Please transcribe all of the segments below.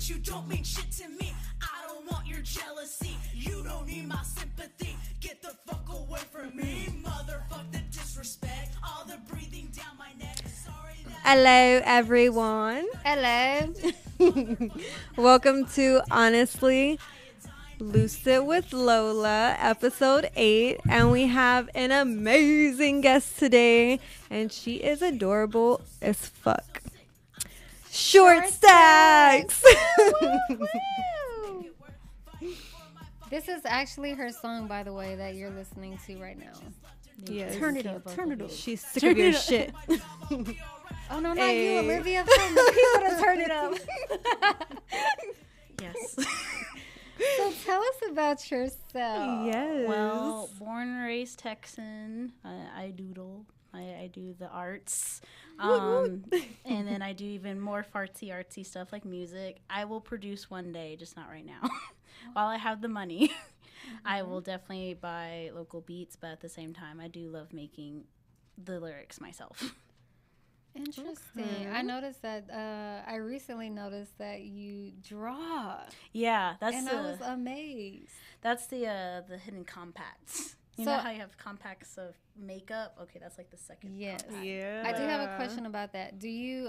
bitch, you don't mean shit to me. I don't want your jealousy. You don't need my sympathy. Get the fuck away from me. Motherfuck the disrespect. All the breathing down my neck. Sorry that. Hello, everyone. Hello. Welcome to Honestly Lucid with Lola, episode 8. And we have an amazing guest today. And she is adorable as fuck. Shørtstacks. This is actually her song, by the way, that you're listening to right now. Yes. Turn it up. Turn it up. She's sick of your shit. Oh, no, not Hey. you, Olivia. Tell the people to turn it up. Yes. So tell us about yourself. Yes. Well, born and raised Texan. I doodle. I do the arts. And then I do even more artsy stuff like music. I will produce one day, just not right now. While I have the money, I will definitely buy local beats, but at the same time, I do love making the lyrics myself. Interesting. I noticed that, I recently noticed that you draw. Yeah, that's And I was amazed. that's the hidden compacts. You So- know how you have compacts of makeup? Okay, that's like the second. Yes. compact. Yeah. I do have a question about that. Do you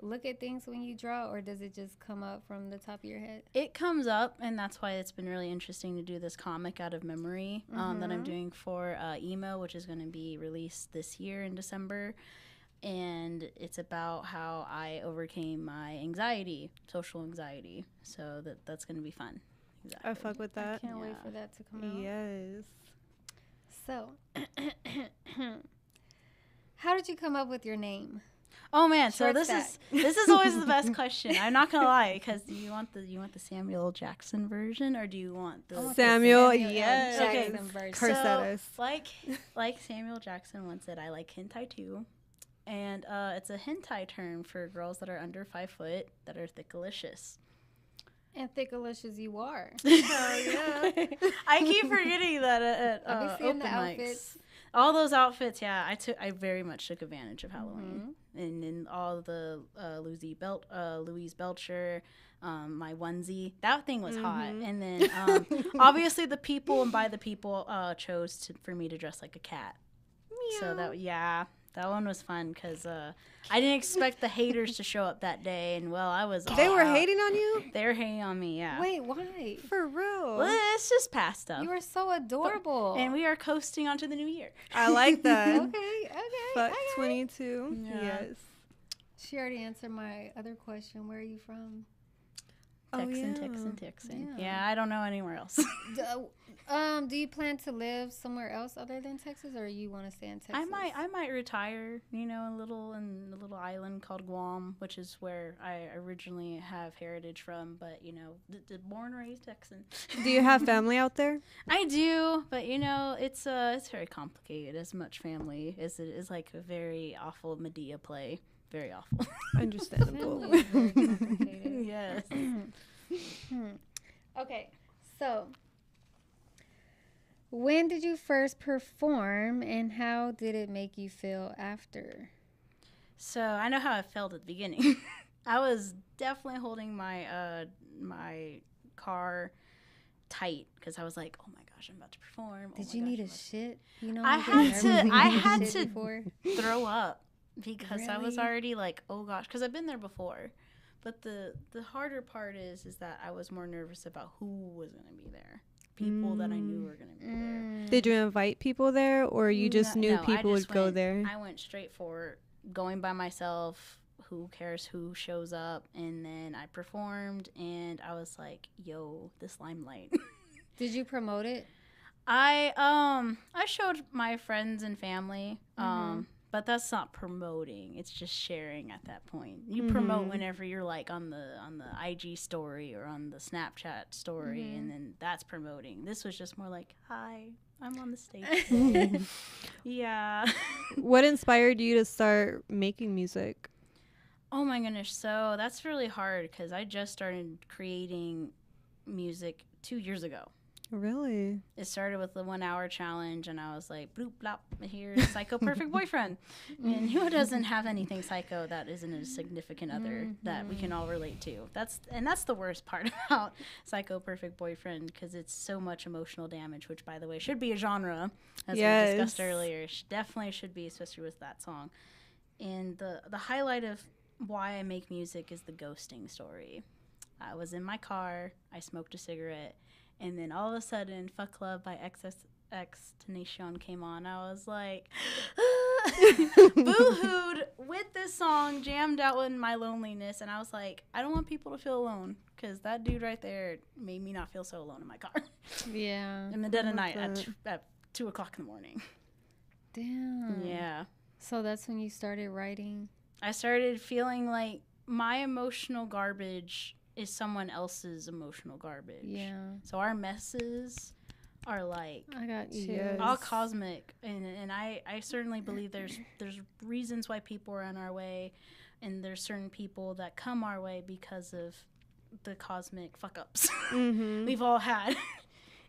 look at things when you draw, or does it just come up from the top of your head? It comes up, and that's why it's been really interesting to do this comic out of memory that I'm doing for Emo, which is going to be released this year in December. And it's about how I overcame my anxiety, social anxiety. So that's going to be fun. Exactly. I fuck with that. Can't wait Yeah. for that to come out. Yes. So, how did you come up with your name? Oh man, so this Shørtstack. is always the best question. I'm not gonna lie, because do you want the Samuel Jackson version, or do you want the Samuel, Samuel yes. Jackson Okay. version. Curse at us. like Samuel Jackson once said, I like hentai too, and it's a hentai term for girls that are under 5 foot that are thickalicious. And thickalicious you are. Oh, yeah. I keep forgetting that at I'll be seeing open the mics. outfits. All those outfits, yeah. I very much took advantage of Halloween, and then all the Louise Belcher, my onesie. That thing was hot, and then obviously the people and by the people chose for me to dress like a cat. So that one was fun because I didn't expect the haters to show up that day, and well, I was. They all were out. hating on you? They were hating on me, yeah. Wait, why? For real. Well, it's just past stuff. You are so adorable. And we are coasting onto the new year. I like that. okay. Fuck okay. 22. Yeah. Yes. She already answered my other question. Where are you from? Texan. Yeah. Yeah, I don't know anywhere else. Do you plan to live somewhere else other than Texas, or you want to stay in Texas? I might retire, in a little island called Guam, which is where I originally have heritage from. But the born and raised Texan. Do you have family out there? I do, but it's very complicated. As much family as it is like a very awful Medea play. Very awful. Understandable. Family is very complicated. Yes. Okay, so when did you first perform, and how did it make you feel after? So I know how I felt at the beginning. I was definitely holding my my car tight because I was like, "Oh my gosh, I'm about to perform." Did you need a shit? I you get had nervous to- when you I need a had shit to- before? throw up because I was Really? already like, "Oh gosh," because I've been there before. But the harder part is that I was more nervous about who was going to be there. People that I knew were going to be there. Did you invite people there, or you just knew No, I people just would go went- there? I went straight for going by myself. Who cares who shows up? And then I performed, and I was like, "Yo, this limelight." Did you promote it? I showed my friends and family, but that's not promoting. It's just sharing at that point. You promote whenever you're like on the IG story or on the Snapchat story, and then that's promoting. This was just more like, "Hi, I'm on the stage." today." Yeah. What inspired you to start making music? Oh my goodness. So that's really hard because I just started creating music 2 years ago. Really? It started with the 1 hour challenge, and I was like, bloop, blop, here's Psycho Perfect Boyfriend. And who doesn't have anything psycho that isn't a significant other that we can all relate to? That's the worst part about Psycho Perfect Boyfriend, because it's so much emotional damage, which, by the way, should be a genre, as we discussed earlier. Definitely should be, especially with that song. And the highlight of why I make music is the ghosting story. I was in my car, I smoked a cigarette, and then all of a sudden, Fuck Love by XXXTentacion came on. I was like, boo-hooed with this song, jammed out in my loneliness. And I was like, I don't want people to feel alone, because that dude right there made me not feel so alone in my car. Yeah. In the dead of night at 2 o'clock in the morning. Damn. Yeah. So that's when you started writing? I started feeling like my emotional garbage is someone else's emotional garbage. Yeah. So our messes are like I got you. all cosmic, and I certainly believe there's reasons why people are on our way, and there's certain people that come our way because of the cosmic fuck ups we've all had,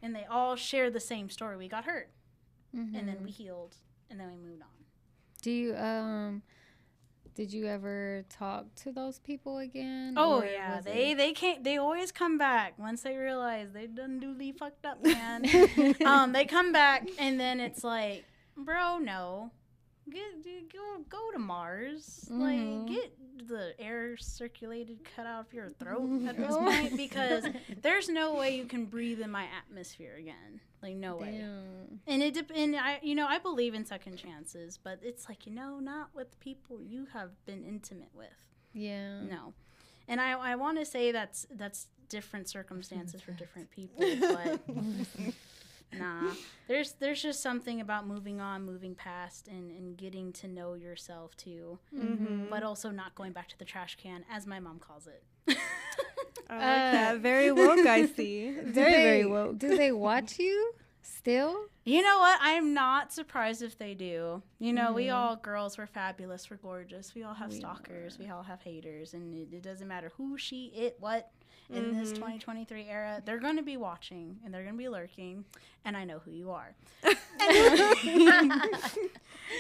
and they all share the same story. We got hurt, and then we healed, and then we moved on. Do you did you ever talk to those people again? Oh yeah, they always come back once they realize they done duly fucked up, man. They come back, and then it's like, bro, no, go to Mars, like get the air circulated cut out of your throat at this point, because there's no way you can breathe in my atmosphere again. Like, no way. And I believe in second chances, but it's like, not with people you have been intimate with. Yeah. No. And I want to say that's different circumstances for different people, but nah. There's just something about moving on, moving past, and getting to know yourself too, but also not going back to the trash can, as my mom calls it. I like that. Very woke, I see. Very woke. Do they watch you still? You know what? I'm not surprised if they do. We all girls, we're fabulous, we're gorgeous. We all have stalkers. We all have haters. And it doesn't matter who, she, it, what. In this 2023 era, they're going to be watching, and they're going to be lurking. And I know who you are. I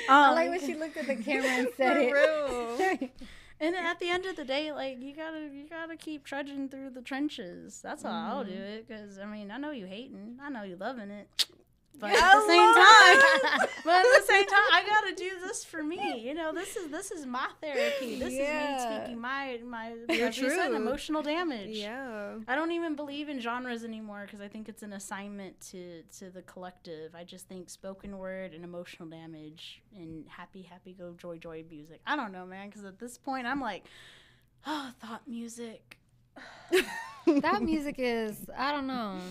like when she looked at the camera and said it. Real. And at the end of the day, like, you gotta keep trudging through the trenches. That's how I'll do it. Because I know you hating, I know you loving it, but at the same time, I gotta do this for me. This is my therapy. This is me speaking my like you said, emotional damage. Yeah. I don't even believe in genres anymore, because I think it's an assignment to the collective. I just think spoken word and emotional damage and happy go joy music. I don't know, man, because at this point I'm like, thought music. That music is, I don't know.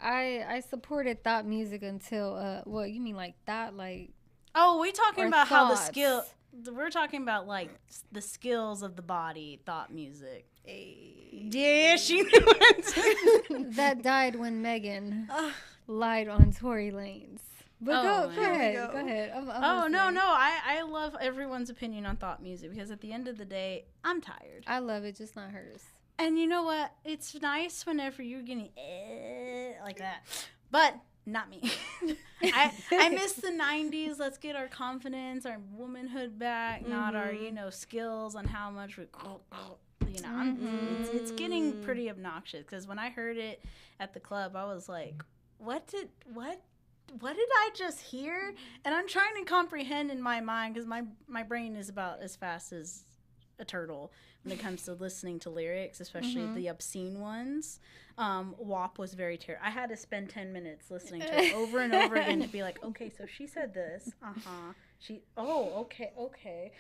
I supported thought music until what you mean, like that, like, oh, we talking about thoughts. how the skill, we're talking about like the skills of the body, thought music. Yeah, she knew it. That died when Megan lied on Tory Lanez. But go ahead. I'm no, I love everyone's opinion on thought music, because at the end of the day, I'm tired. I love it, just not hers. And you know what? It's nice whenever you're getting like that, but not me. I miss the 90s. Let's get our confidence, our womanhood back, not our skills on how much we. It's getting pretty obnoxious, because when I heard it at the club, I was like, what did I just hear? And I'm trying to comprehend in my mind, because my brain is about as fast as a turtle when it comes to listening to lyrics, especially the obscene ones. WAP was very terrible. I had to spend 10 minutes listening to it over and over again to be like, okay, so she said this. Okay.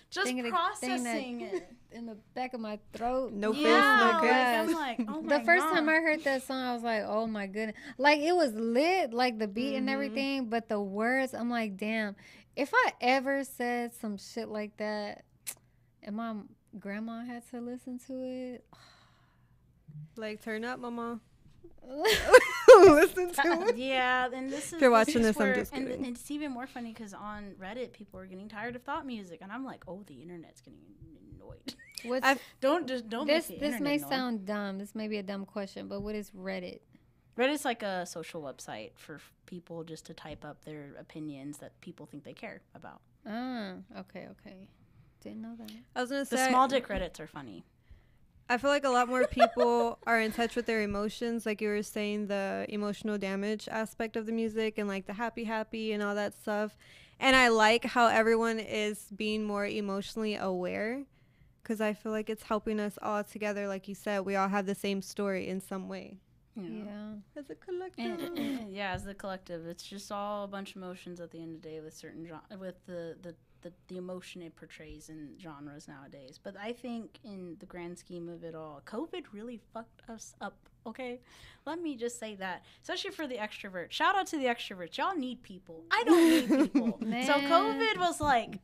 Just processing it. In the back of my throat. No fist, no kiss. I'm like, oh my The first God. time I heard that song, I was like, oh my goodness. Like, it was lit, like the beat and everything, but the words, I'm like, damn. If I ever said some shit like that, and my grandma had to listen to it. Like, turn up, mama. Listen to it. Yeah, and this is. If you're watching this, where, I'm just kidding. And it's even more funny, because on Reddit, people are getting tired of thought music, and I'm like, oh, the internet's getting annoyed. Don't make the This internet may annoyed. sound dumb. This may be a dumb question, but what is Reddit? But it's like a social website for people just to type up their opinions that people think they care about. Okay. Didn't know that. I was gonna The say small dick Reddits are funny. I feel like a lot more people are in touch with their emotions, like you were saying, the emotional damage aspect of the music and like the happy and all that stuff. And I like how everyone is being more emotionally aware, because I feel like it's helping us all together. Like you said, we all have the same story in some way. Yeah. As a collective. Yeah, as the collective, it's just all a bunch of emotions at the end of the day with certain with the emotion it portrays in genres nowadays. But I think in the grand scheme of it all, COVID really fucked us up. Okay, let me just say that, especially for the extrovert. Shout out to the extroverts. Y'all need people. I don't need people. So COVID was like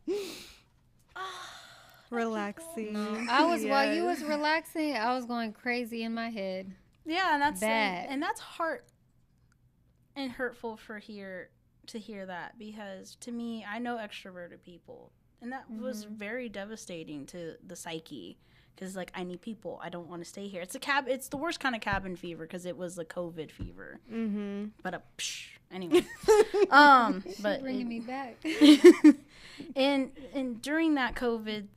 Relaxing. No, I was while you was relaxing, I was going crazy in my head. Yeah, and that's Bad. and that's hurtful to hear that, because to me, I know extroverted people, and that was very devastating to the psyche, because like, I need people. I don't want to stay here. It's the worst kind of cabin fever, because it was the COVID fever. But anyway, but Bringing me back. and during that COVID,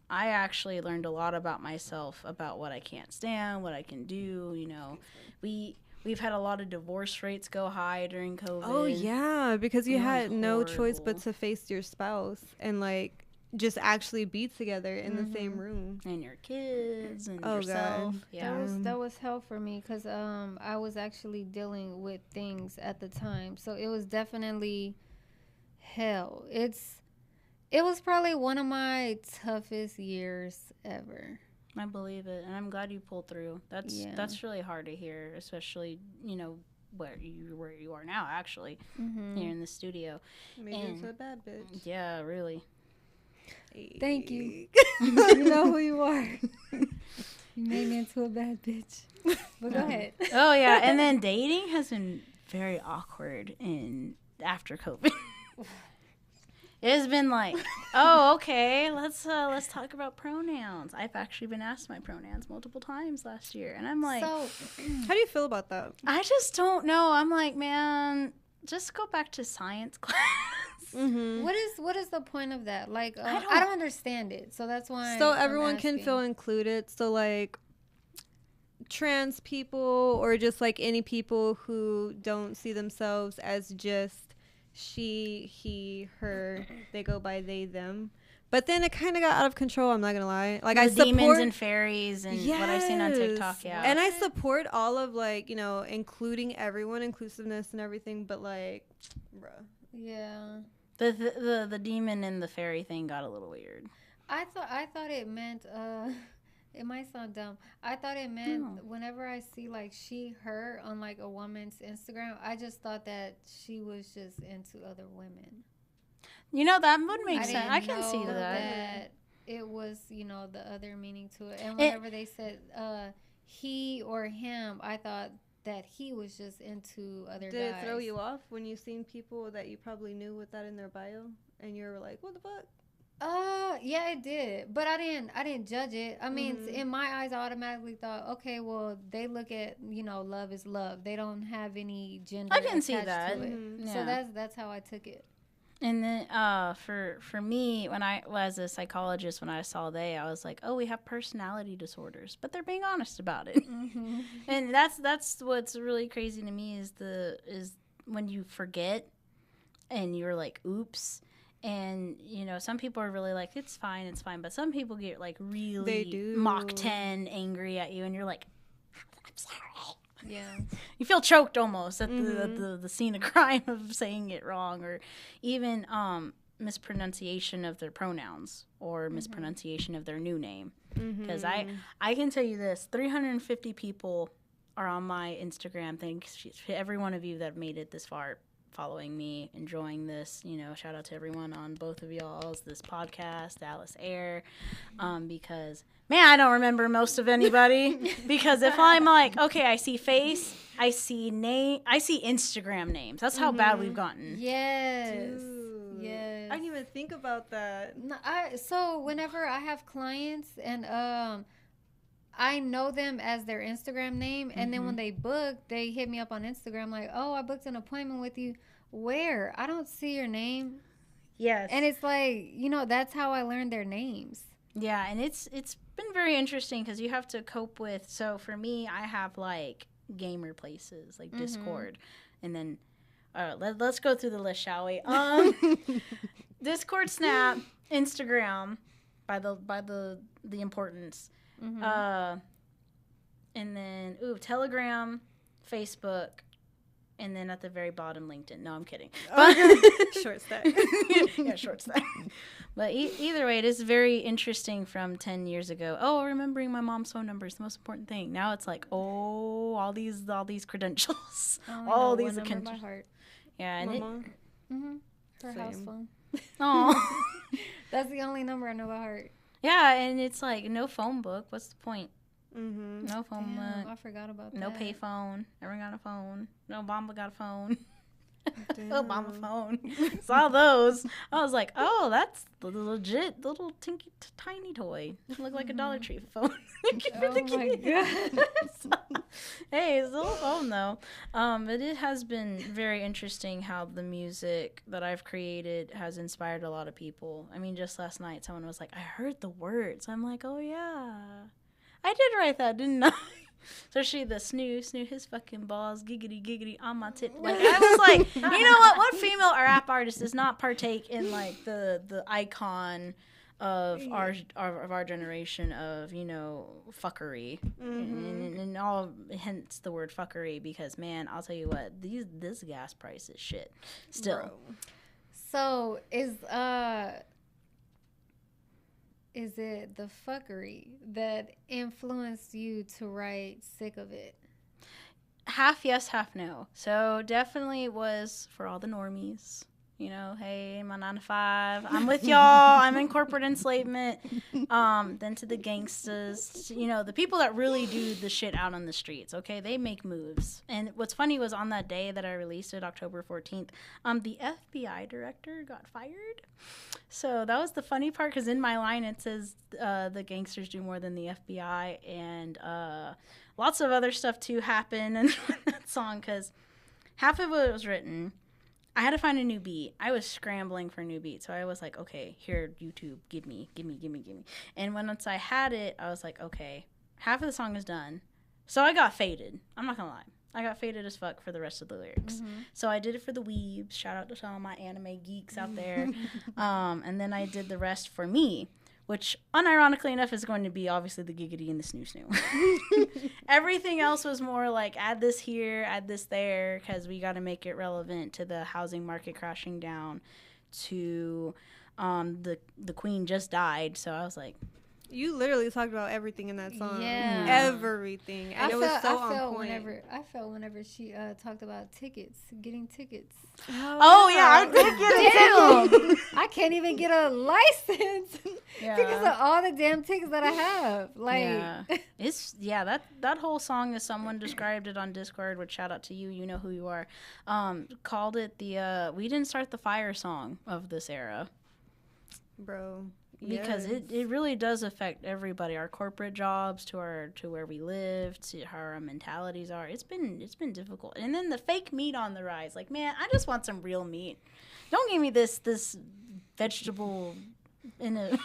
I actually learned a lot about myself, about what I can't stand, what I can do. You know, we've had a lot of divorce rates go high during COVID. Oh yeah, because you It was had no choice but horrible. to face your spouse and like just actually be together in the same room. And your kids and Oh, yourself. God. Yeah. That was hell for me, because I was actually dealing with things at the time, so it was definitely hell. It was probably one of my toughest years ever. I believe it, and I'm glad you pulled through. That's really hard to hear, especially, you know, where you are now, actually, here in the studio. Made you into a bad bitch. Yeah, really. Thank you. You know who you are. You made me into a bad bitch. But go ahead. Oh yeah, and then dating has been very awkward after COVID. It's been like, oh, okay, let's talk about pronouns. I've actually been asked my pronouns multiple times last year, and I'm like, So, How do you feel about that? I just don't know. I'm like, man, just go back to science class. what is the point of that? Like, I don't understand it. So that's why. So I'm everyone can asking. feel included. So like trans people or just like any people who don't see themselves as just she, he, her, they go by they, them. But then it kind of got out of control, I'm not gonna lie. Like, I support demons and fairies and what I've seen on TikTok. Yeah, and I support all of, like, you know, including everyone, inclusiveness and everything, but like, bruh. Yeah. the demon and the fairy thing got a little weird. I thought it meant it might sound dumb. I thought it meant whenever I see like she, her on like a woman's Instagram, I just thought that she was just into other women. You know, that would make I sense. didn't I can see know that. it was, you know, the other meaning to it. And whenever they said he or him, I thought that he was just into other guys. Did it throw you off when you seen people that you probably knew with that in their bio and you were like, what the fuck? Yeah, it did, but I didn't judge it. I mean, in my eyes, I automatically thought, okay, well, they look at, you know, love is love. They don't have any gender. I can see attached that. to it. Yeah. So that's how I took it. And then for me, when I was a psychologist, when I saw I was like, oh, we have personality disorders, but they're being honest about it. And that's what's really crazy to me is when you forget and you're like, oops. And, you know, some people are really like, it's fine. But some people get, like, really Mach 10 angry at you. And you're like, I'm sorry. Yeah. You feel choked almost at the scene of crime of saying it wrong. Or even mispronunciation of their pronouns or mispronunciation of their new name. Because I can tell you this, 350 people are on my Instagram. Thanks to every one of you that made it this far, following me, enjoying this, you know, shout out to everyone on both of y'all's, this podcast, Alice Air, because, man, I don't remember most of anybody, because if I'm like, okay, I see face, I see name, I see Instagram names. That's how bad we've gotten. Yes. Dude. Yes. I didn't even think about that. No, so whenever I have clients and I know them as their Instagram name, and then when they book, they hit me up on Instagram like, "Oh, I booked an appointment with you. Where? I don't see your name." Yes. And it's like, you know, that's how I learned their names. Yeah, and it's been very interesting because you have to cope with. So for me, I have like gamer places like Discord, and then let's go through the list, shall we? Discord, Snap, Instagram, by the importance, and then Telegram, Facebook. And then at the very bottom, LinkedIn. No, I'm kidding. Shørtstack. Yeah, Shørtstack. But either way, it is very interesting from 10 years ago. Oh, remembering my mom's phone number is the most important thing. Now it's like, all these credentials. All these accounts. By heart. Yeah, and her house phone. Oh. That's the only number I know by heart. Yeah, and it's like, no phone book. What's the point? No phone book. I forgot about no that. pay phone. Everyone got a phone. No Obama got a phone. Obama phone. Saw those. I was like, oh, that's the legit little tiny toy. Look like a Dollar Tree phone. Oh my god. Hey, it's a little phone though. But it has been very interesting how the music that I've created has inspired a lot of people. I mean, just last night, someone was like, I heard the words. I'm like, oh yeah. I did write that, didn't I? Especially the snoo his fucking balls, giggity giggity on my tit. Like, I was like, you know what female rap artist does not partake in like the icon of our generation of, you know, fuckery, and all, hence the word fuckery, because man, I'll tell you what, this gas price is shit still. Bro. So is it the fuckery that influenced you to write Sick of It? Half yes, half no. So definitely was for all the normies. You know, hey, my 9 to 5. I'm with y'all. I'm in corporate enslavement. Then to the gangsters, you know, the people that really do the shit out on the streets, okay? They make moves. And what's funny was on that day that I released it, October 14th, the FBI director got fired. So that was the funny part, because in my line it says the gangsters do more than the FBI, and lots of other stuff too happened in that song, because half of it was written. I had to find a new beat. I was scrambling for a new beat, so I was like, okay, here, YouTube, give me. And once I had it, I was like, okay, half of the song is done. So I got faded. I'm not gonna lie. I got faded as fuck for the rest of the lyrics. So I did it for the weebs. Shout out to all my anime geeks out there. And then I did the rest for me, which unironically enough is going to be obviously the giggity and the snoo. Everything else was more like add this here, add this there, because we got to make it relevant to the housing market crashing down, to the queen just died. So I was like, You literally talked about everything in that song. Yeah. Everything. And it was so I on point. I felt whenever she talked about getting tickets. oh yeah, I did get it. Damn. I can't even get a license because of all the damn tickets that I have. Like, that whole song, as someone described it on Discord, which shout out to you, you know who you are, called it the we didn't start the fire song of this era. Bro. Because it really does affect everybody, our corporate jobs, to where we live, to how our mentalities are. It's been difficult. And then the fake meat on the rise. Like, man, I just want some real meat. Don't give me this vegetable in a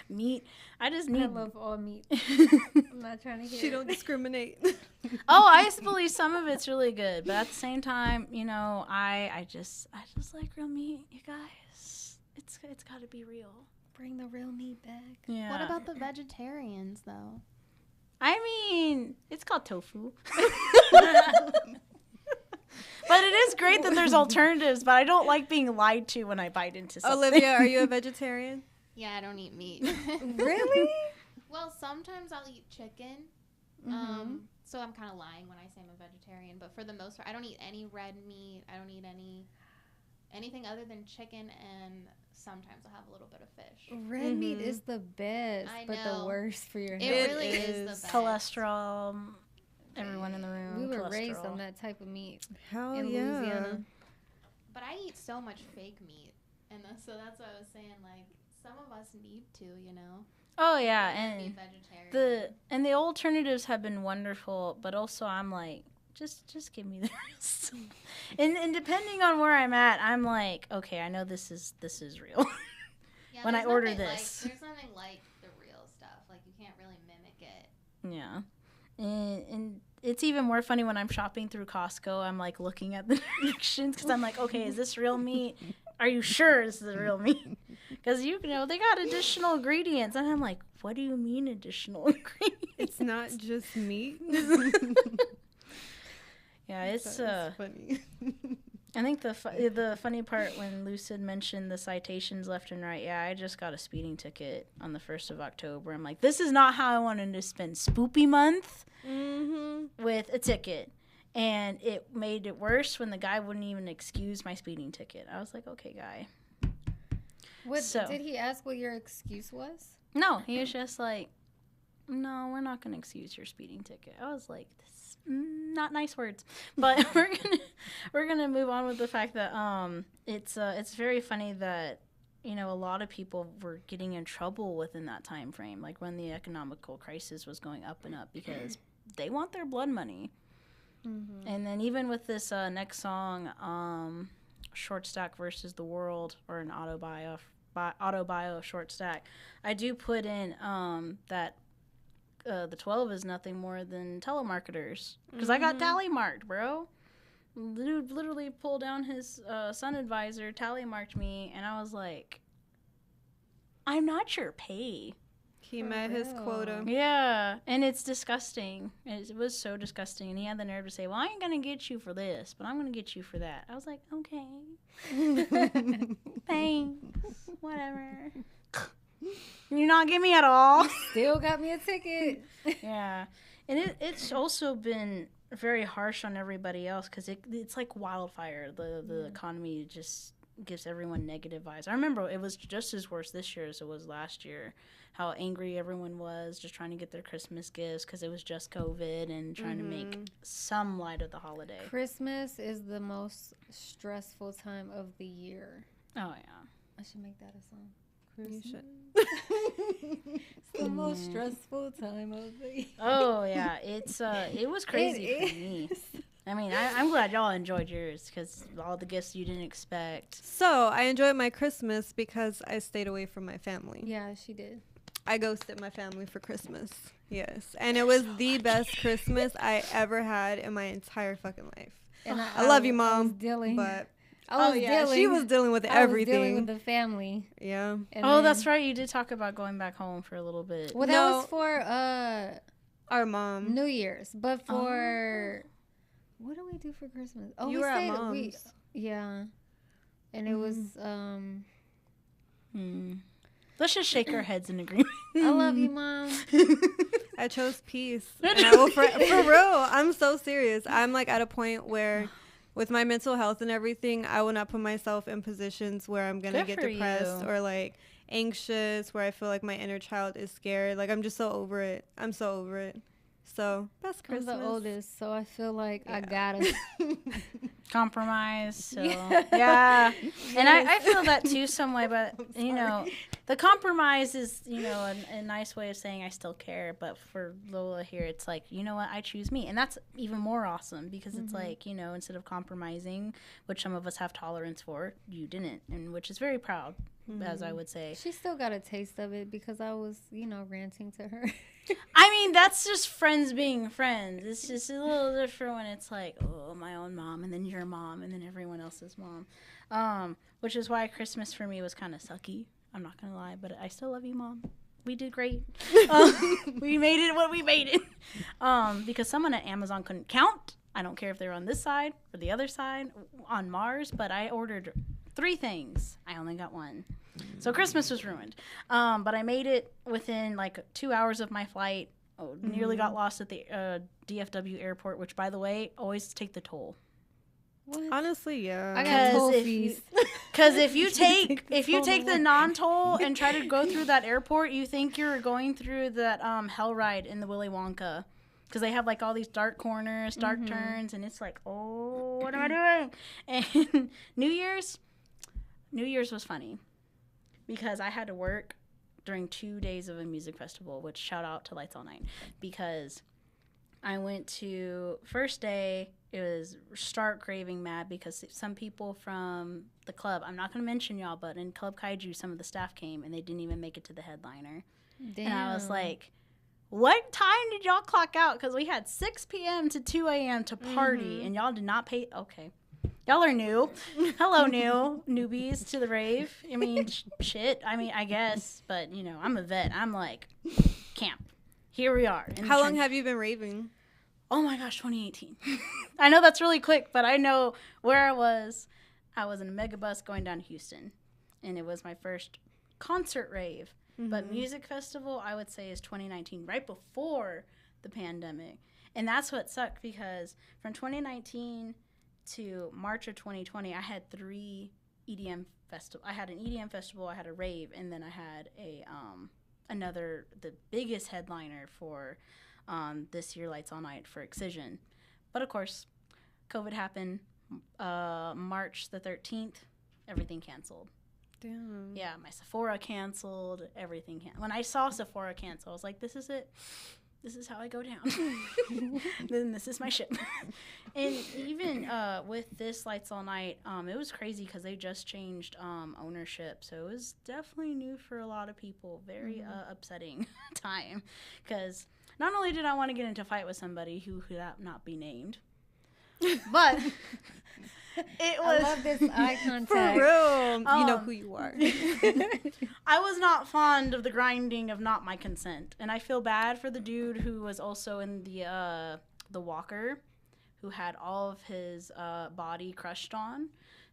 meat. I love all meat. I'm not trying to hear. She don't discriminate. Oh, I believe some of it's really good, but at the same time, you know, I just like real meat, you guys. It's got to be real. Bring the real meat back. Yeah. What about the vegetarians, though? I mean, it's called tofu. But it is great that there's alternatives, but I don't like being lied to when I bite into something. Olivia, are you a vegetarian? Yeah, I don't eat meat. Really? Well, sometimes I'll eat chicken. So I'm kind of lying when I say I'm a vegetarian. But for the most part, I don't eat any red meat. I don't eat anything other than chicken, and sometimes I'll have a little bit of fish. Red meat is the best, but the worst for your health. It really is the best. Cholesterol. Everyone in the room. We were cholesterol. raised on that type of meat Hell in yeah. Louisiana. But I eat so much fake meat, and so that's what I was saying. Like, some of us need to, you know. Oh yeah, and be and vegetarian. the alternatives have been wonderful, but also I'm like, just give me the rest. and depending on where I'm at, I'm like, okay, I know this is real. Yeah, when I there's order nothing this. there's nothing like the real stuff. Like, you can't really mimic it. Yeah. And it's even more funny when I'm shopping through Costco. I'm like looking at the directions because I'm like, okay, is this real meat? Are you sure this is real meat? Because you know they got additional ingredients, and I'm like, what do you mean additional ingredients? It's not just meat. Yeah, it's funny. I think the funny part when Lucid mentioned the citations left and right. Yeah, I just got a speeding ticket on the 1st of October. I'm like, this is not how I wanted to spend Spoopy month with a ticket. And it made it worse when the guy wouldn't even excuse my speeding ticket. I was like, okay, guy. Did he ask what your excuse was? No, he was just like, no, we're not going to excuse your speeding ticket. I was like, this not nice words. But we're gonna move on with the fact that it's very funny that, you know, a lot of people were getting in trouble within that time frame, like when the economical crisis was going up and up because they want their blood money. Mm-hmm. And then even with this next song, Shørtstack versus the World, or an autobio of Shørtstack, I do put in that the 12 is nothing more than telemarketers, because I got tally marked, bro. Dude literally pulled down his sun advisor, tally marked me, and I was like, I'm not your pay. He met his quota. Yeah, and it's disgusting. It was so disgusting, and he had the nerve to say, well, I ain't gonna get you for this, but I'm gonna get you for that. I was like, okay. Thanks. Whatever. You're not giving me at all. Still got me a ticket. Yeah. And it's also been very harsh on everybody else because it's like wildfire. The economy just gives everyone negative vibes. I remember it was just as worse this year as it was last year, how angry everyone was just trying to get their Christmas gifts because it was just COVID and trying to make some light of the holiday. Christmas is the most stressful time of the year. Oh, yeah. I should make that a song. You should. It's the most stressful time of the year. Oh yeah, it was crazy for me. I mean, I'm glad y'all enjoyed yours because all the gifts you didn't expect. So I enjoyed my Christmas because I stayed away from my family. Yeah, she did. I ghosted my family for Christmas. Yes, and it was the best Christmas I ever had in my entire fucking life. And I love you, Mom. But she was dealing with everything. I was dealing with the family. Yeah. And that's right. You did talk about going back home for a little bit. Well, that was for our mom. New Year's, but for what do we do for Christmas? Oh, you were at Mom's. And it was Let's just shake our heads in agreement. I love you, Mom. I chose peace. And I will for real. I'm so serious. I'm like at a point where, with my mental health and everything, I will not put myself in positions where I'm gonna get depressed or like anxious, where I feel like my inner child is scared. Like, I'm just so over it. I'm so over it. So that's Christmas. I'm the oldest, so I feel like I gotta compromise. So yeah. And I feel that too some way, but you know, the compromise is, you know, a nice way of saying I still care. But for Lola here, it's like, you know what, I choose me, and that's even more awesome because it's like, you know, instead of compromising, which some of us have tolerance for, you didn't, and which is very proud, as I would say. She still got a taste of it because I was, you know, ranting to her. I mean, that's just friends being friends. It's just a little different when it's like, oh, my own mom, and then your mom, and then everyone else's mom. Which is why Christmas for me was kind of sucky. I'm not going to lie, but I still love you, Mom. We did great. We made it what we made it. Because someone at Amazon couldn't count. I don't care if they were on this side or the other side on Mars, but I ordered 3 things. I only got 1. So Christmas was ruined. But I made it within like 2 hours of my flight. Nearly got lost at the DFW airport, which, by the way, always take the toll. What? Honestly, yeah. I got toll fees. Because if you take the non-toll and try to go through that airport, you think you're going through that hell ride in the Willy Wonka. Because they have like all these dark corners, dark turns, and it's like, oh, what am I doing? And New Year's was funny because I had to work during 2 days of a music festival, which shout out to Lights All Night, because I went to first day. It was stark raving mad because some people from the club, I'm not going to mention y'all, but in Club Kaiju, some of the staff came and they didn't even make it to the headliner. Damn. And I was like, what time did y'all clock out? Because we had 6 p.m. to 2 a.m. to party, and y'all did not pay. Okay. Y'all are new. Hello, newbies to the rave. I mean, shit. I mean, I guess. But, you know, I'm a vet. I'm like, camp. Here we are. How long have you been raving? Oh, my gosh, 2018. I know that's really quick, but I know where I was. I was in a megabus going down to Houston, and it was my first concert rave. But music festival, I would say, is 2019, right before the pandemic. And that's what sucked, because from 2019 to March of 2020, I had 3 EDM festivals. I had an EDM festival, I had a rave, and then I had the biggest headliner for this year, Lights All Night, for Excision. But of course, COVID happened. March the 13th, everything canceled. Damn. Yeah, my Sephora canceled, everything canceled. When I saw Sephora cancel, I was like, this is it. This is how I go down. Then this is my ship. And even with this Lights All Night, it was crazy because they just changed ownership. So it was definitely new for a lot of people. Very upsetting time. Because not only did I want to get into a fight with somebody who could not be named, but... It was, I love this eye contact. For real. You know who you are. I was not fond of the grinding of Not My Consent. And I feel bad for the dude who was also in the walker, who had all of his body crushed on.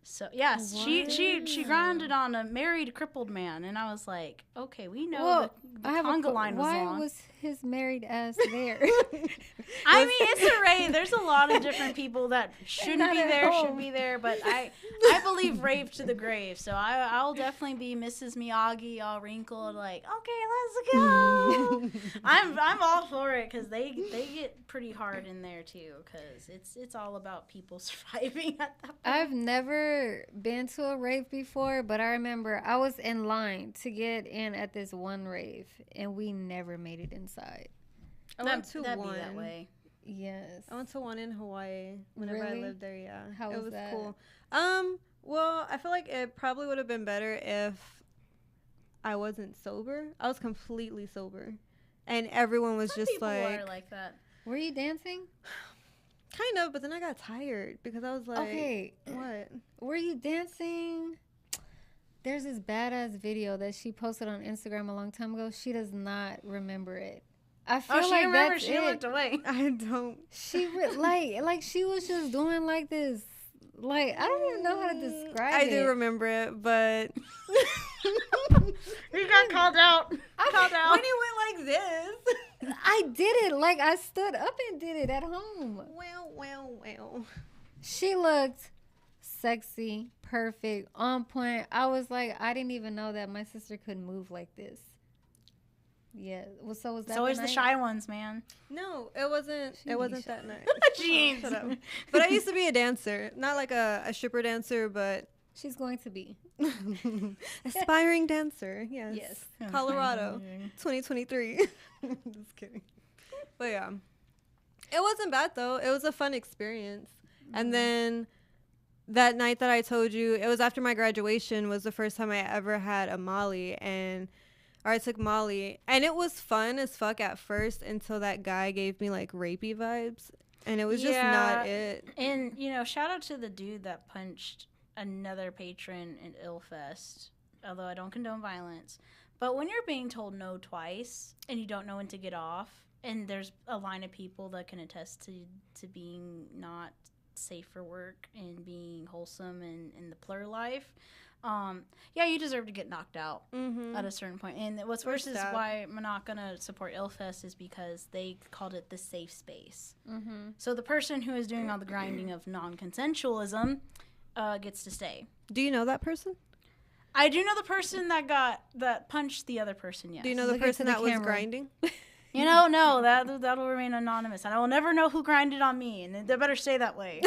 So, yes, she grinded on a married, crippled man. And I was like, okay, we know the conga line was long. Why was his married ass there? I mean, it's a rave. There's a lot of different people that shouldn't be there, should be there. But I believe rave to the grave. So I'll definitely be Mrs. Miyagi, all wrinkled, like, okay, let's go. I'm all for it, because they get pretty hard in there too, because it's all about people surviving at that point. I've never been to a rave before, but I remember I was in line to get in at this one rave, and we never made it inside. I went to that'd one. Be that way. Yes. I went to one in Hawaii whenever Really? I lived there, yeah. How it was was that? cool. Well, I feel like it probably would have been better if I wasn't sober. I was completely sober. And everyone was Some just people like... are like that. Were you dancing? Kind of, but then I got tired because I was like... Okay. What? Were you dancing? There's this badass video that she posted on Instagram a long time ago. She does not remember it. I feel She like remembered. that's She it. looked away. I don't... She like she was just doing like this. Like, I don't even know how to describe it. I do remember it, but... You got called out. Called out. When you went like this... I did it. Like, I stood up and did it at home. Well. She looked sexy, perfect, on point. I was like, I didn't even know that my sister could move like this. Yeah. Well, so was that It's always the the night? shy ones, man. No, it wasn't. She It be wasn't shy. that night. Jeez. Shut up. But I used to be a dancer, not like a stripper dancer, but She's going to be. aspiring dancer. Yes. Yes. Colorado, 2023. Just kidding. But yeah, it wasn't bad though. It was a fun experience. And then that night that I told you, it was after my graduation, was the first time I ever had a Molly, or I took Molly, and it was fun as fuck at first until that guy gave me like rapey vibes, and it was just not it. And, you know, shout out to the dude that punched another patron in Illfest, although I don't condone violence. But when you're being told no twice and you don't know when to get off, and there's a line of people that can attest to being not safe for work and being wholesome in the plur life, you deserve to get knocked out at a certain point. And what's worse is why I'm not going to support Illfest is because they called it the safe space. So the person who is doing all the grinding of non-consensualism gets to stay. Do you know that person? I do know the person that punched the other person, yes. Do you know the Look person into that the was camera. grinding? You know, no, that'll remain anonymous. And I will never know who grinded on me, and they better stay that way.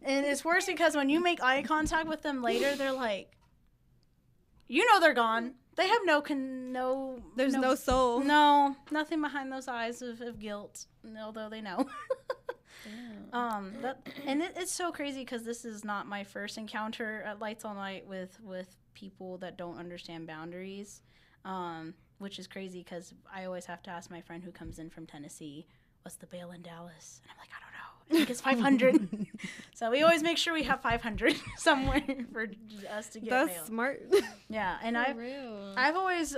And it's worse because when you make eye contact with them later, they're like, you know they're gone. They have no. There's no soul. No, nothing behind those eyes of guilt. Although they know. It's so crazy because this is not my first encounter at Lights All Night with people that don't understand boundaries, which is crazy because I always have to ask my friend who comes in from Tennessee, what's the bail in Dallas? And I'm like, I don't know. I think it's 500. So we always make sure we have 500 somewhere for us to get bail. That's smart. Yeah, and I've always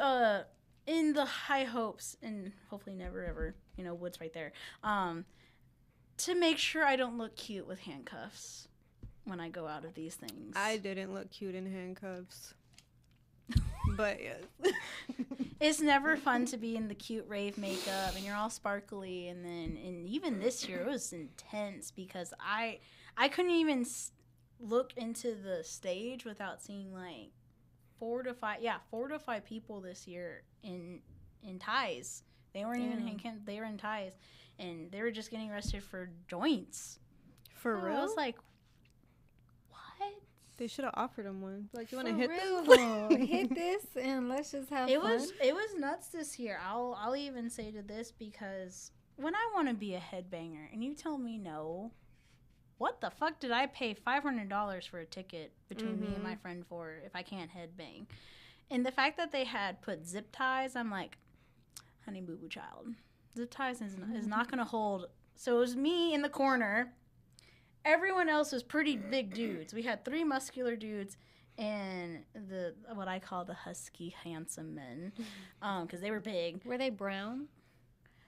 in the high hopes, and hopefully never ever, Wood's right there, to make sure I don't look cute with handcuffs when I go out of these things. I didn't look cute in handcuffs. But yes. It's never fun to be in the cute rave makeup and you're all sparkly, and even this year it was intense because I couldn't even look into the stage without seeing like 4 to 5 people this year in ties. They weren't even handcuffed, they were in ties, and they were just getting arrested for joints. For real? I was like, what? They should have offered him one. Like, you want to hit this? Hit this and let's just have fun. It was nuts this year. I'll even say to this, because when I want to be a headbanger and you tell me no, what the fuck did I pay $500 for a ticket between me and my friend for if I can't headbang? And the fact that they had put zip ties, I'm like, honey boo boo child, zip ties is not gonna hold. So it was me in the corner. Everyone else was pretty big dudes. We had 3 muscular dudes and what I call the husky handsome men, because they were big. Were they brown?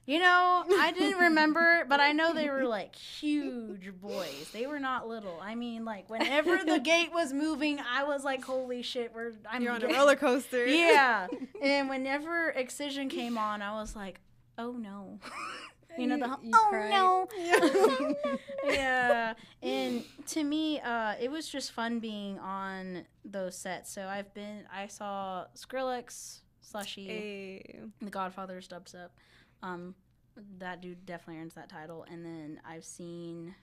I didn't remember, but I know they were like huge boys. They were not little. I mean, like whenever the gate was moving, I was like, holy shit, you're on a roller coaster. Yeah. And whenever Excision came on, I was like, oh no. No. Yeah. And to me, it was just fun being on those sets. So I saw Skrillex, Slushy, The Godfather's Dubstep. That dude definitely earns that title. And then I've seen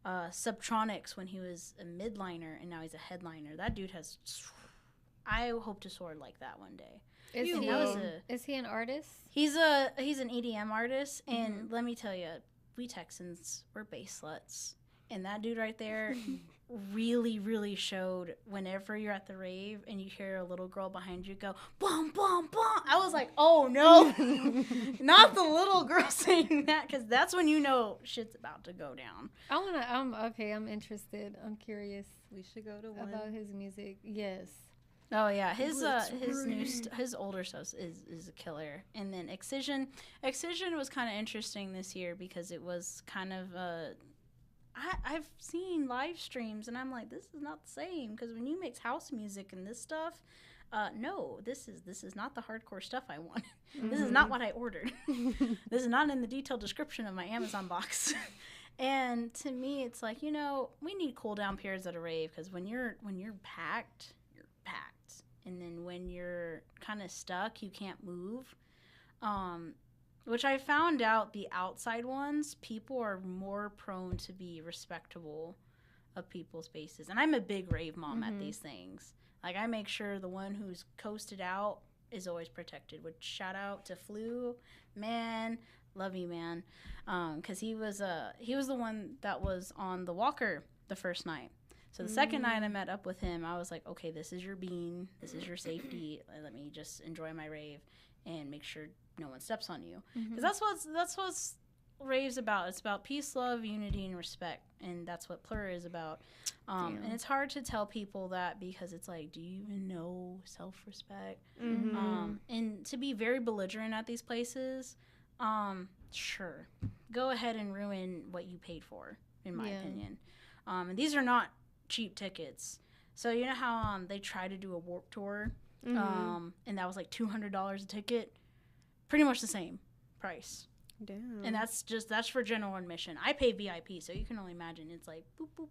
Subtronics when he was a midliner, and now he's a headliner. That dude I hope to soar like that one day. Is he an artist? He's an EDM artist, and let me tell you, we Texans, we're bass sluts. And that dude right there really, really showed whenever you're at the rave and you hear a little girl behind you go, bum, bum, bum. I was like, oh, no. Not the little girl saying that, because that's when you know shit's about to go down. I'm interested. I'm curious. We should go to one. About his music. Yes. Oh yeah, his older stuff is a killer. And then Excision was kind of interesting this year because it was kind of I've seen live streams and I'm like, this is not the same, because when you mix house music and this stuff, no, this is not the hardcore stuff I want. This is not what I ordered. This is not in the detailed description of my Amazon box. And to me, it's like, we need cool down periods at a rave, because when you're packed, you're packed. And then when you're kind of stuck, you can't move. Which I found out the outside ones, people are more prone to be respectable of people's spaces. And I'm a big rave mom at these things. Like, I make sure the one who's coasted out is always protected. Which, shout out to Flu, man, love you, man. Because he was the one that was on the walker the first night. So the second night I met up with him, I was like, okay, this is your bean. This is your safety. Let me just enjoy my rave and make sure no one steps on you. Because that's what's rave's about. It's about peace, love, unity, and respect. And that's what Plur is about. And it's hard to tell people that, because it's like, do you even know self-respect? And to be very belligerent at these places, sure. Go ahead and ruin what you paid for, in my opinion. And these are not cheap tickets. So you know how they try to do a Warped Tour, and that was like $200 a ticket? Pretty much the same price. Damn. And that's for general admission. I pay VIP, so you can only imagine. It's like boop boop.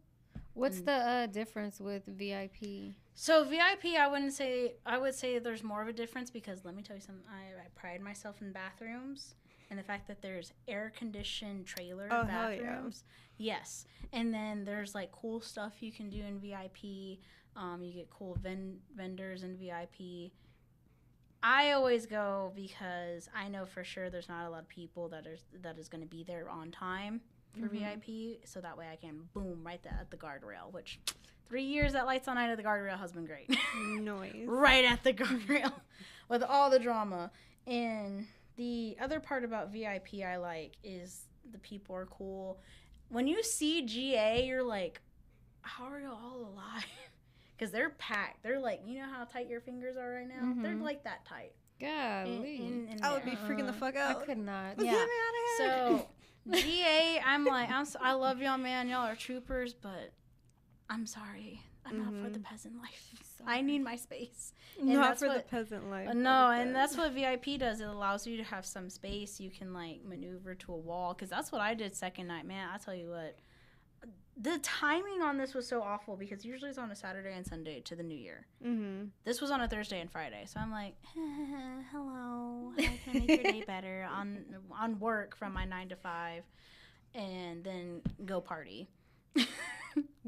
What's the difference with VIP? So VIP, I would say there's more of a difference, because let me tell you something. I pride myself in bathrooms. And the fact that there's air-conditioned trailer bathrooms. Yes. And then there's, like, cool stuff you can do in VIP. You get cool vendors in VIP. I always go because I know for sure there's not a lot of people that is going to be there on time for VIP, so that way I can boom right at the guardrail, which 3 years that Lights on Night at the guardrail has been great. Noise. Right at the guardrail with all the drama. And the other part about VIP I like is the people are cool. When you see GA, you're like, how are you all alive? Because they're packed. They're like, you know how tight your fingers are right now? They're like that tight. Golly. In I would be there. freaking the fuck I out. could not. Get me Yeah. out of here. So GA, I'm like, I love y'all, man. Y'all are troopers, but I'm sorry. I'm not for the peasant life. I need my space. And Not that's for the what- peasant life. No, and that's what VIP does. It allows you to have some space. You can, like, maneuver to a wall. Because that's what I did second night. Man, I tell you what. The timing on this was so awful because usually it's on a Saturday and Sunday to the New Year. Mm-hmm. This was on a Thursday and Friday. So I'm like, hello. How can I make your day better on work from my 9 to 5 and then go party.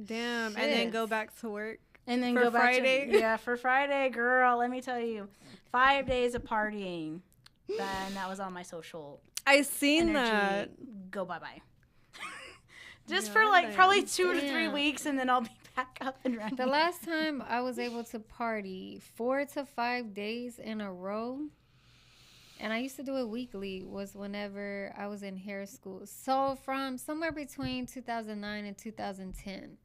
Damn. And then go back to work. And then For go back Friday? for Friday, girl. Let me tell you, 5 days of partying. Then that was all my social I seen energy. that. Go bye. Just Yeah, for like damn. probably 2 to 3 Damn. weeks, and then I'll be back up and running. The last time I was able to party 4 to 5 days in a row, and I used to do it weekly, was whenever I was in hair school. So from somewhere between 2009 and 2010,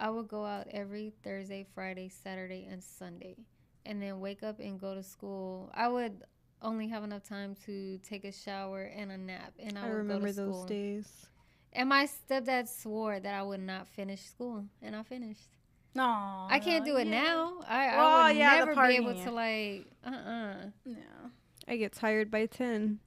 I would go out every Thursday, Friday, Saturday, and Sunday, and then wake up and go to school. I would only have enough time to take a shower and a nap, and I I would remember go to school. those days. And my stepdad swore that I would not finish school, and I finished. No, I can't do it yeah. now. I Well, would yeah, the never be able partying. to, like, Yeah. I get tired by 10.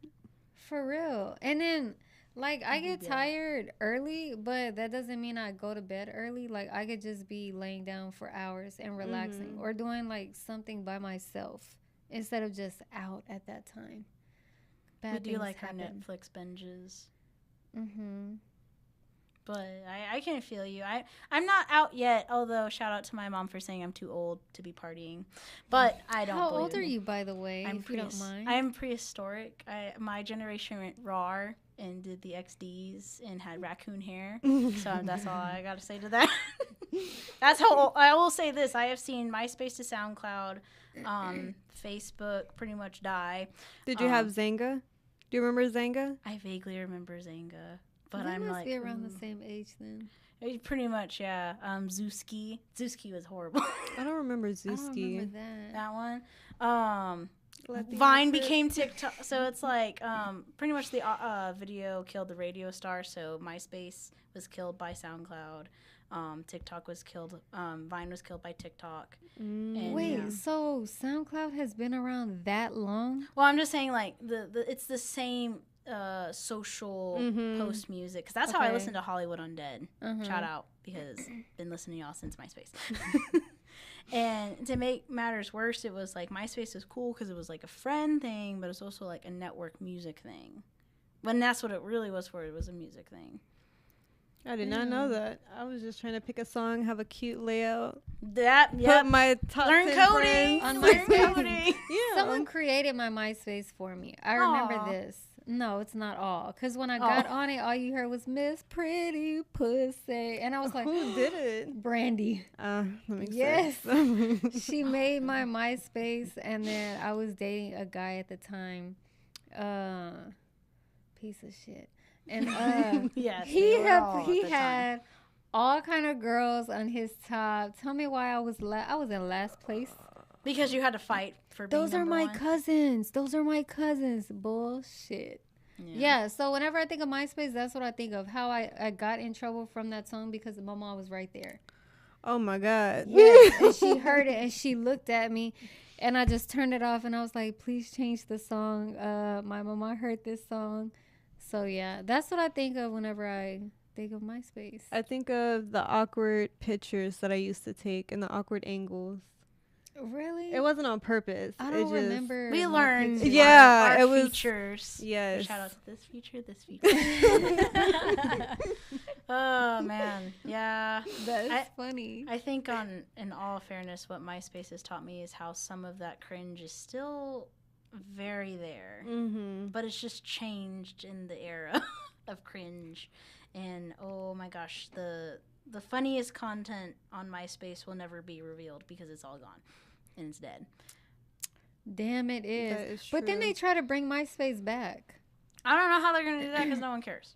for real. And then, like, I get Yeah. tired early, but that doesn't mean I go to bed early. Like, I could just be laying down for hours and relaxing or doing, like, something by myself instead of just out at that time. Bad We do things like our happen. Netflix binges. Mm-hmm. But I can feel you. I'm not out yet, although shout out to my mom for saying I'm too old to be partying. But I don't How believe old are me. you, by the way, if you don't mind? I'm prehistoric. My generation went raw and did the XDs and had raccoon hair. So that's all I got to say to that. That's how old, I will say this. I have seen MySpace to SoundCloud, Facebook pretty much die. Did you have Zanga? Do you remember Zanga? I vaguely remember Zanga. But We I'm must like, be around the ooh. same age then. Pretty much, yeah. Zuski was horrible. I don't remember I don't Zewski. remember that. That one. Latino Vine trip. became TikTok, so it's like pretty much the video killed the radio star. So MySpace was killed by SoundCloud. TikTok was killed. Vine was killed by TikTok. And, Wait, yeah. so SoundCloud has been around that long? Well, I'm just saying like the it's the same social post music because that's how I Okay. listen to Hollywood Undead. Uh-huh. Shout out because been listening to y'all since MySpace. And to make matters worse, it was like MySpace was cool because it was like a friend thing, but it's also like a network music thing. When that's what it really was for. It was a music thing. I did not know that. I was just trying to pick a song, have a cute layout, That put my top Learn 10 coding. friends. On Learn MySpace? coding. Yeah. Someone created my MySpace for me. I remember Aw. this. No, it's not all. Because when I got on it, all you heard was Miss Pretty Pussy. And I was like, Who did it? Brandy. That makes Yes. sense. She made my MySpace, and then I was dating a guy at the time. Piece of shit. And Yes, he they were all at the time. had all kind of girls on his top. Tell me why I was in last place. Because you had to fight for being Those are number my one. cousins. Those are my cousins. Bullshit. Yeah, so whenever I think of MySpace, that's what I think of. How I got in trouble from that song because my mom was right there. Oh my God. Yes, and she heard it and she looked at me and I just turned it off and I was like, please change the song. My mama heard this song. So yeah, that's what I think of whenever I think of MySpace. I think of the awkward pictures that I used to take and the awkward angles. Really? It wasn't on purpose. I It don't just- remember. We my learned pictures. Yeah, our it was- features. Yes. Shout out to this feature, this feature. Oh man, yeah. That's funny. I think in all fairness, what MySpace has taught me is how some of that cringe is still very there. Mm-hmm. But it's just changed in the era of cringe. And oh my gosh, the funniest content on MySpace will never be revealed because it's all gone and it's dead. Damn, it That is. is But then true. they try to bring MySpace back. I don't know how they're gonna do that because no one cares.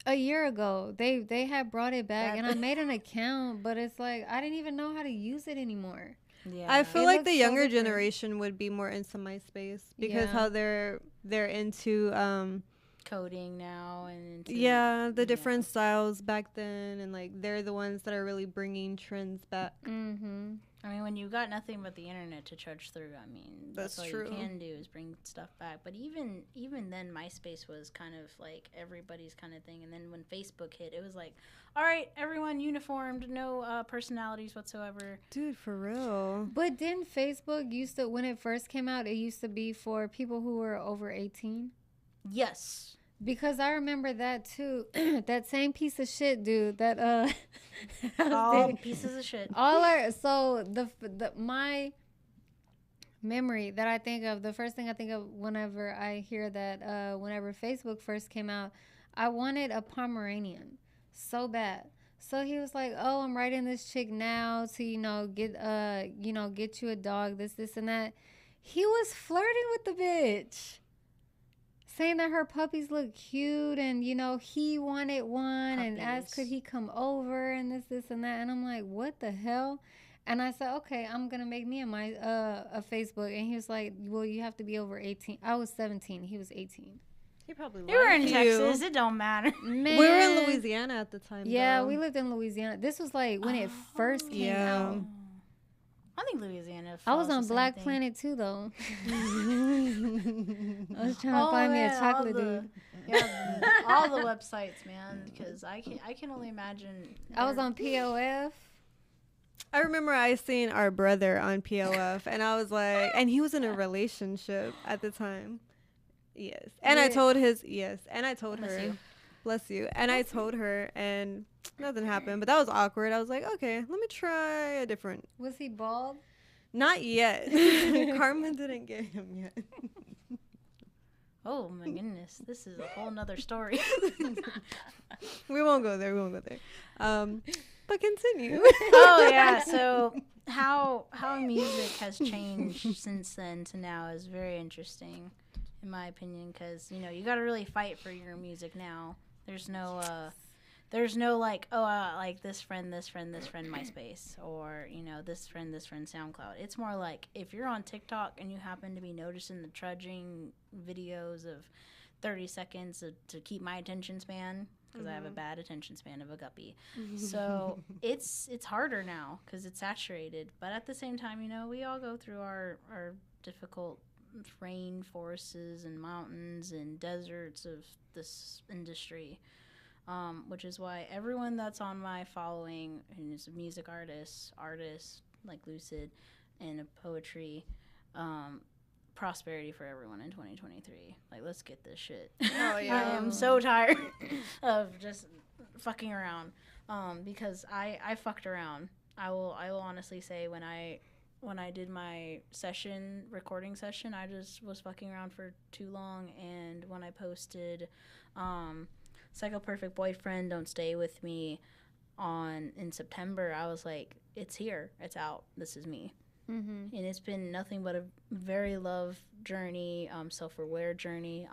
A year ago, they had brought it back, That- and I made an account, but it's like I didn't even know how to use it anymore. Yeah, I feel It like looks the so younger different. generation would be more into MySpace because Yeah. how they're into coding now and into, the different styles back then, and like they're the ones that are really bringing trends back. Mm-hmm. I mean, when you've got nothing but the internet to trudge through, I mean, that's That's all true. you can do is bring stuff back. But even then, MySpace was kind of like everybody's kind of thing. And then when Facebook hit, it was like, all right, everyone uniformed, no personalities whatsoever. Dude, for real. But didn't Facebook used to, when it first came out, it used to be for people who were over 18? Yes. Because I remember that too. That same piece of shit, dude. That I was All dating- pieces of shit. all our so the my memory that I think of, the first thing I think of whenever I hear that whenever Facebook first came out, I wanted a Pomeranian so bad. So he was like, "Oh, I'm writing this chick now to get you a dog, this and that." He was flirting with the bitch, saying that her puppies look cute, and he wanted one and asked Puppies. could he come over and this and that. And I'm like, what the hell? And I said, okay, I'm gonna make me a Facebook. And he was like, well, you have to be over 18. I was 17, he was 18. He probably You were in liked Texas. It don't matter. Man, We were in Louisiana at the time. Yeah, though. we lived in Louisiana. This was like when it first came Yeah. out. I think Louisiana. I was follows on the same Black thing. Planet too, though. I was trying to find me a man, chocolate dude. Yeah, all the websites, man. Because I can only imagine. I was on POF. I remember I seen our brother on POF, and I was like, and he was in a relationship at the time. Yes, and I Yeah. told Bless her, you. bless you, and I told her, and nothing happened. But that was awkward. I was like, okay, let me try a different. Was he bald? Not yet. Carmen didn't get him yet. Oh my goodness, this is a whole nother story. We won't go there. But continue. Oh yeah, so how music has changed since then to now is very interesting, in my opinion, because you got to really fight for your music now. There's no like, oh, like this friend MySpace, or this friend SoundCloud. It's more like if you're on TikTok and you happen to be noticing the trudging videos of 30 seconds to keep my attention span, because I have a bad attention span of a guppy. So it's harder now because it's saturated. But at the same time, we all go through our difficult rainforests and mountains and deserts of this industry, which is why everyone that's on my following and is a music artist like Lucid, and a poetry, prosperity for everyone in 2023. Like, let's get this shit. Oh, yeah. I am so tired of just fucking around, because I fucked around. I will honestly say when I did my recording session, I just was fucking around for too long. And when I posted Psycho Perfect Boyfriend, Don't Stay With Me in September, I was like, it's here, it's out, this is me. Mm-hmm. And it's been nothing but a very love journey, self-aware journey.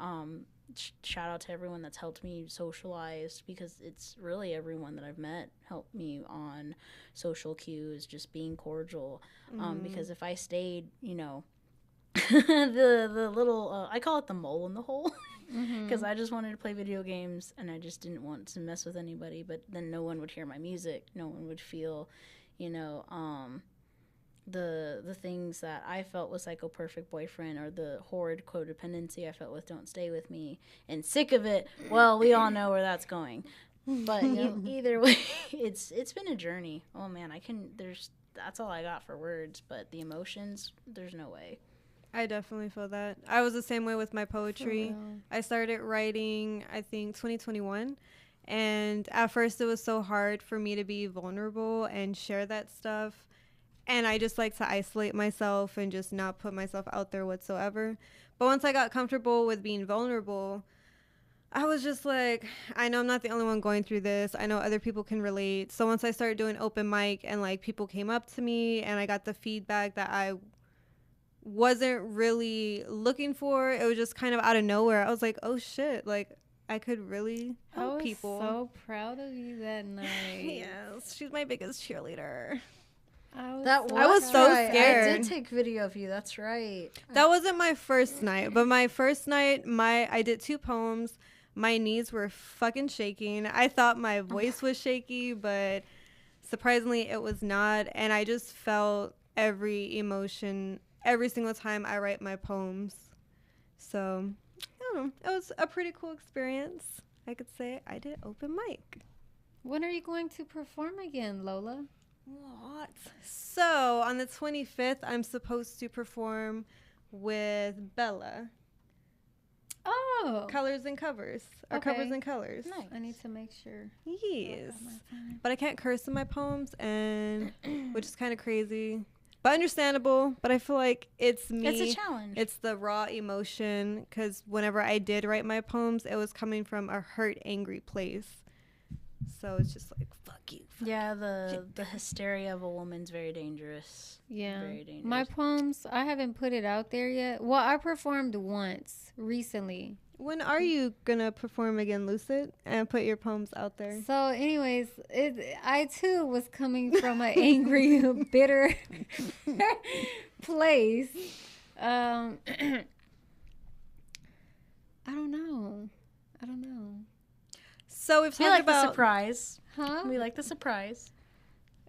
Shout out to everyone that's helped me socialize, because it's really everyone that I've met helped me on social cues, just being cordial. Because if I stayed, the little, I call it the mole in the hole, because I just wanted to play video games and I just didn't want to mess with anybody. But then no one would hear my music, no one would feel, the things that I felt with Psycho Perfect Boyfriend, or the horrid codependency I felt with Don't Stay With Me, and sick of it. Well, we all know where that's going. But either way, it's been a journey. Oh man, that's all I got for words, but the emotions, there's no way. I definitely feel that. I was the same way with my poetry. I started writing, I think, 2021. And at first it was so hard for me to be vulnerable and share that stuff. And I just like to isolate myself and just not put myself out there whatsoever. But once I got comfortable with being vulnerable, I was just like, I know I'm not the only one going through this. I know other people can relate. So once I started doing open mic and like people came up to me and I got the feedback that I wasn't really looking for, it was just kind of out of nowhere. I was like, oh shit, like I could really help people. I was so proud of you that night. Yes, she's my biggest cheerleader. I was so scared. I did take video of you. That's right. That wasn't my first night, but my first night, I did 2 poems. My knees were fucking shaking. I thought my voice was shaky, but surprisingly it was not. And I just felt every emotion every single time I write my poems. So, I don't know. It was a pretty cool experience. I could say I did open mic. When are you going to perform again, Lola? What? So, on the 25th, I'm supposed to perform with Bella. Oh. Colors and Covers. Or Okay. Covers and Colors. Nice. I need to make sure. Yes. But I can't curse in my poems, and which is kind of crazy. But understandable. But I feel like it's me. It's a challenge. It's the raw emotion, because whenever I did write my poems, it was coming from a hurt, angry place. So it's just like, fuck you. Yeah, the hysteria of a woman's very dangerous. Yeah. Very dangerous. My poems, I haven't put it out there yet. Well, I performed once recently. When are you going to perform again, Lucid, and put your poems out there? So, anyways, I too was coming from an angry, bitter place. I don't know. So we've we talked like the about... surprise. Huh? We like the surprise.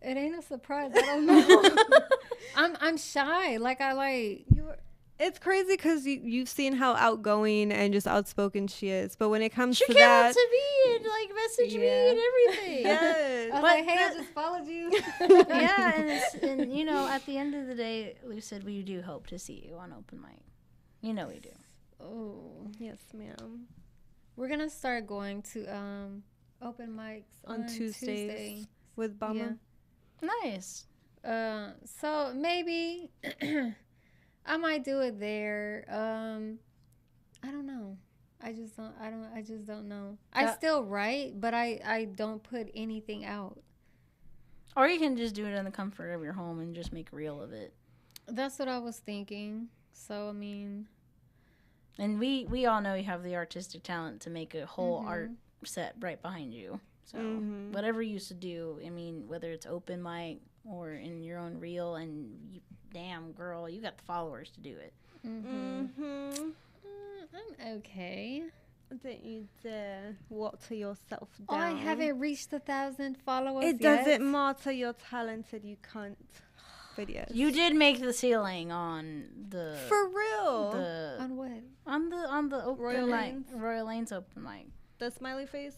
It ain't a surprise. I don't know. I'm shy. Like I like. It's crazy because you've seen how outgoing and just outspoken she is. But when it comes She to came that... up to me and like messaged me and everything. Yes. I was But like, hey, that- I just followed you. Yeah, and you know, at the end of the day, Lucid, we do hope to see you on open mic. You know we do. Oh, Yes, ma'am. we're gonna start going to open mics On Tuesdays. Tuesday. With Bama. Nice. So maybe I might do it there. I don't know. I just don't know. I still write, but I don't put anything out. Or you can just do it in the comfort of your home and just make real of it. That's what I was thinking. So I mean, And we all know you have the artistic talent to make a whole art set right behind you. So whatever you used to do, I mean, whether it's open mic or in your own reel, and you, damn girl, you got the followers to do it. I'm okay. Don't you dare water yourself Oh, down. I haven't reaced 1,000 followers It yet. doesn't matter. You're talented. You can't. Videos. You did make the ceiling on the For real. the On what? on the open Royal mic, Lanes? Royal Lanes open mic. The smiley face.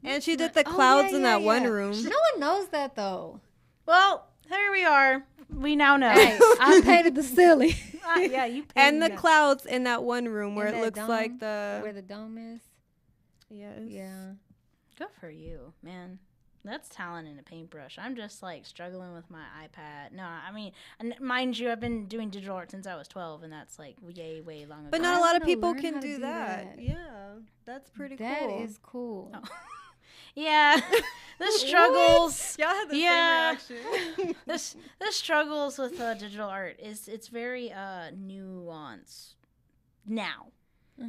And she did the clouds in that one room. No one knows that though. Well, here we are. We now know. Hey, I painted the ceiling. Yeah, you paid And the that. clouds in that one room where In it that looks dome, like the... where the dome is. Yes. Yeah. Good for you, man. That's talent in a paintbrush. I'm just like struggling with my iPad. No, I mean, and mind you, I've been doing digital art since I was 12, and that's like way long ago. But not I a lot of wanna people learn how can to do do that. that. Yeah. That's pretty cool. That is cool. Oh. Yeah, the struggles. Y'all had the Yeah. same reaction. The struggles with digital art is it's very nuanced now.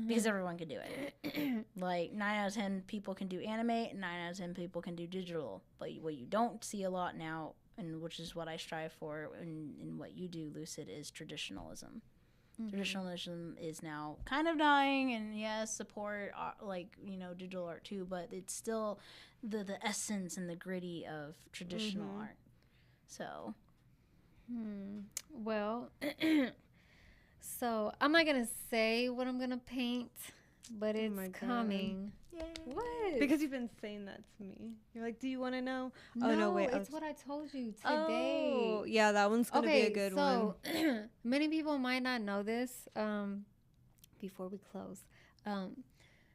Because everyone can do it. Like 9 out of 10 people can do anime, and 9 out of 10 people can do digital. But what you don't see a lot now, and which is what I strive for in what you do, Lucid, is traditionalism. Traditionalism is now kind of dying, and yes, support like digital art too, but it's still the essence and the gritty of traditional art. So, Well, so I'm not gonna say what I'm gonna paint, but it's my God. coming. What? Because you've been saying that to me. You're like, do you want to know? Oh, no, wait. it's what I told you today. Oh, yeah, that one's going to be a good one. So many people might not know this. Before we close,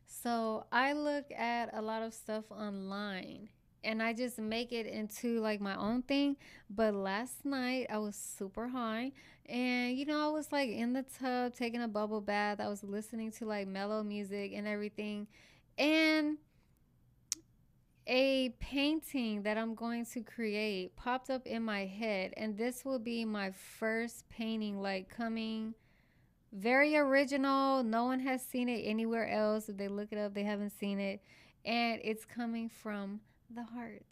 so I look at a lot of stuff online, and I just make it into like my own thing. But last night I was super high, and I was like in the tub taking a bubble bath. I was listening to like mellow music and everything, and a painting that I'm going to create popped up in my head, and this will be my first painting, like coming very original. No one has seen it anywhere else. If they look it up, they haven't seen it, and it's coming from the heart.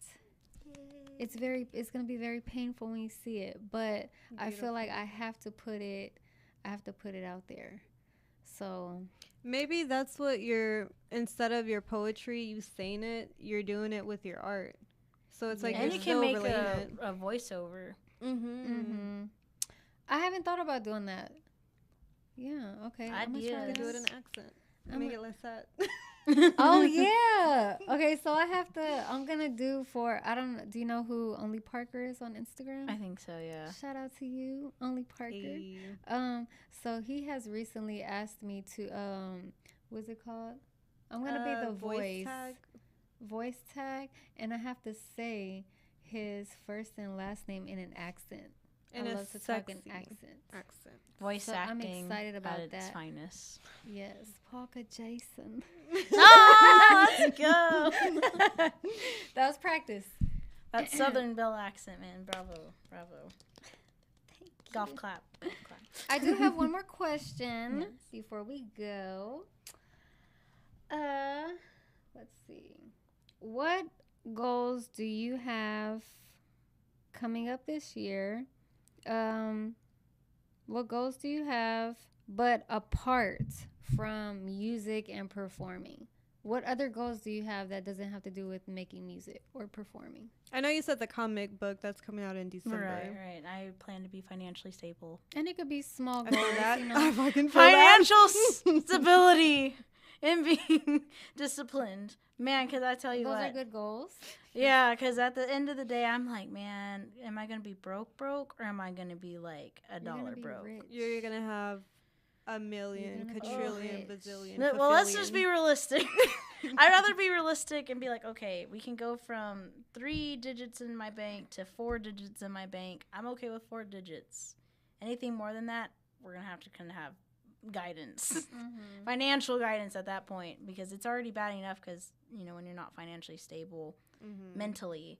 It's going to be very painful when you see it, but I feel like I have to put it out there. So maybe that's what instead of your poetry, you saying it, you're doing it with your art. So it's like, and you're you can still make related. a voiceover. I haven't thought about doing that. Yeah, okay. I'm gonna try You this. could do it in accent. Make it less sad. Oh yeah. Okay, so I'm gonna do do you know who Only Parker is on Instagram? I think so, yeah. Shout out to you, Only Parker. Hey. So he has recently asked me to what's it called? I'm gonna be the voice tag, and I have to say his first and last name in an accent. In I a love to talk in sexy accent. Voice So acting I'm excited about at its that. finest. Yes, Parker Jason. Let's go. That was practice. That Southern Belle accent, man. Bravo. Thank Golf you. clap. I do have one more question before we go. Let's see. What goals do you have coming up this year? What goals do you have, but apart from music and performing? What other goals do you have that doesn't have to do with making music or performing? I know you said the comic book that's coming out in December. Right. I plan to be financially stable. And it could be small I goals. feel that. You know? I fucking feel that. Financial stability and being disciplined. Man, because I tell you Those what. are good goals. Yeah, because at the end of the day, I'm like, man, am I going to be broke, or am I going to be like $1 You're gonna be broke? rich. You're going to have a million, You're gonna be quadrillion, rich. bazillion. No, well, let's just be fulfillion. realistic. I'd rather be realistic and be like, okay, we can go from 3 digits in my bank to 4 digits in my bank. I'm okay with 4 digits. Anything more than that, we're going to have guidance, financial guidance at that point, because it's already bad enough because, when you're not financially stable mentally,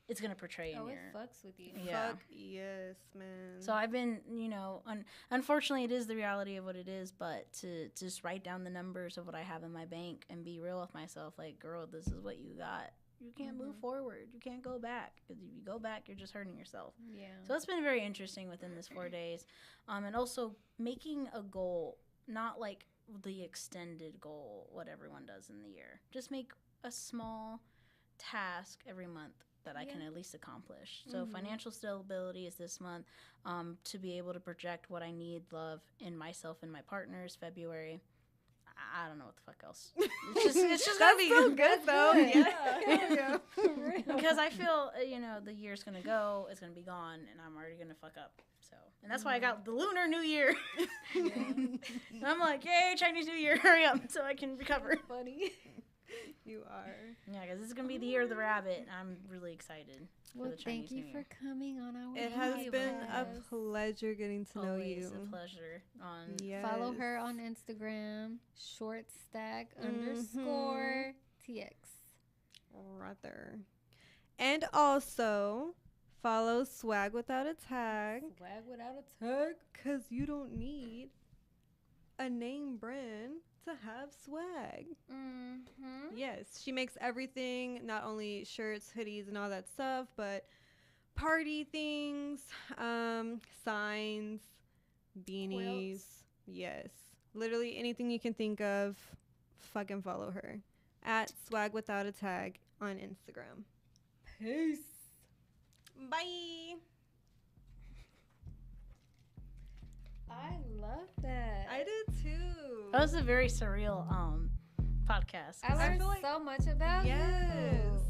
it's going to portray in Oh, your... it fucks with you. Yeah. Fuck yes, man. So I've been, unfortunately, it is the reality of what it is, but to just write down the numbers of what I have in my bank and be real with myself, like, girl, this is what you got. You can't move forward. You can't go back, because if you go back, you're just hurting yourself. Yeah. So it's been very interesting within this 4 days. And also making a goal, not like the extended goal, what everyone does in the year. Just make a small task every month that I can at least accomplish. So financial stability is this month. To be able to project what I need, love in myself and my partners, February. I don't know what the fuck else. It's just gonna be good though. Yeah. because I feel the year's gonna go, it's gonna be gone, and I'm already gonna fuck up. So, and that's why I got the Lunar New Year. I'm like, yay, Chinese New Year, hurry up so I can recover. Funny. You are. Yeah, because this is gonna be the year of the rabbit. And I'm really excited. Well, for the Chinese thank you New for Year. coming on our It has podcast. been a pleasure getting to know Always you. a pleasure. Yes. Follow her on Instagram, Shørtstack _TX. Right there. And also follow Swag Without a Tag, Swag without a tag. because you don't need a name brand to have swag. Yes, she makes everything, not only shirts, hoodies, and all that stuff, but party things, signs, beanies. Quilts. Yes, literally anything you can think of. Fucking follow her at Swag Without a Tag on Instagram. Peace. Bye. I love that. I did too. That was a very surreal podcast. I learned feel like- so much about Yes. you.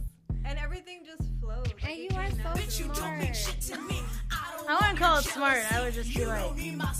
And everything just flows. And you are so Bitch, you don't mean smart. shit to me. I don't I wouldn't call it your smart. I jealousy. would just be You like, don't need my